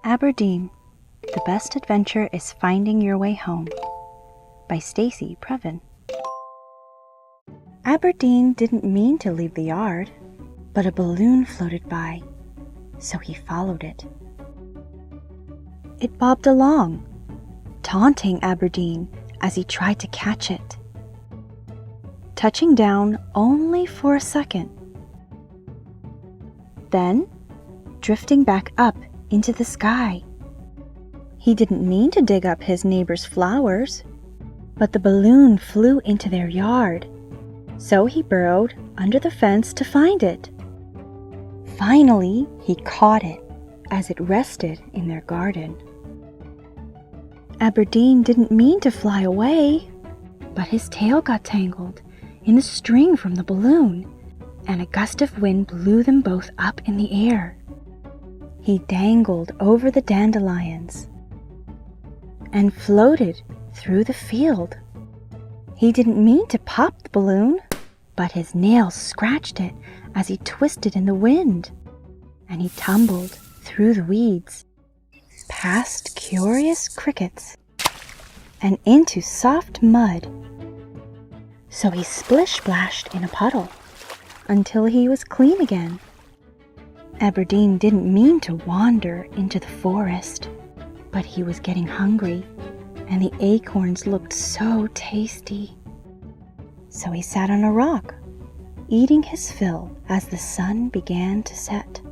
Aberdeen, The Best Adventure is Finding Your Way Home by Stacey, Previn. Aberdeen didn't mean to leave the yard, but a balloon floated by, so he followed it. It bobbed along, taunting Aberdeen as he tried to catch it, touching down only for a second, then drifting back up into the sky. He didn't mean to dig up his neighbor's flowers, but the balloon flew into their yard, so he burrowed under the fence to find it. Finally, he caught it as it rested in their garden. Aberdeen didn't mean to fly away, but his tail got tangled in the string from the balloon, and a gust of wind blew them both up in the air. He dangled over the dandelions and floated through the field. He didn't mean to pop the balloon, but his nails scratched it as he twisted in the wind, and he tumbled through the weeds, past curious crickets, and into soft mud. So he splish-splashed in a puddle until he was clean again. Aberdeen didn't mean to wander into the forest, but he was getting hungry, and the acorns looked so tasty. So he sat on a rock, eating his fill as the sun began to set.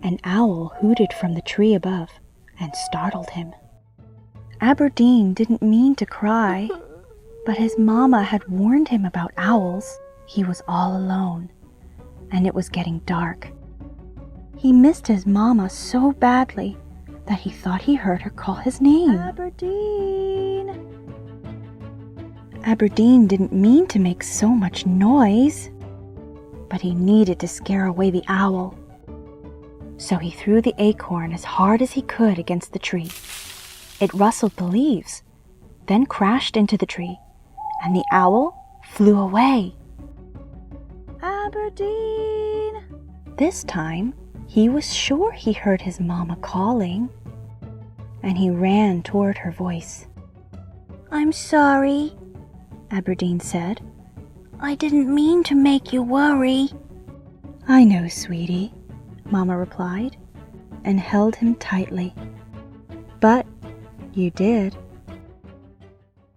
An owl hooted from the tree above and startled him. Aberdeen didn't mean to cry, but his mama had warned him about owls. He was all alone, and it was getting dark. He missed his mama so badly that he thought he heard her call his name. Aberdeen! Aberdeen didn't mean to make so much noise, but he needed to scare away the owl. So he threw the acorn as hard as he could against the tree. It rustled the leaves, then crashed into the tree, and the owl flew away. Aberdeen! This time, he was sure he heard his mama calling, and he ran toward her voice. "I'm sorry," Aberdeen said. "I didn't mean to make you worry." "I know, sweetie," Mama replied, and held him tightly. "But you did."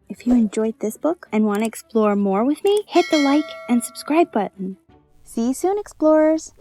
If you enjoyed this book and want to explore more with me, hit the like and subscribe button. See you soon, explorers!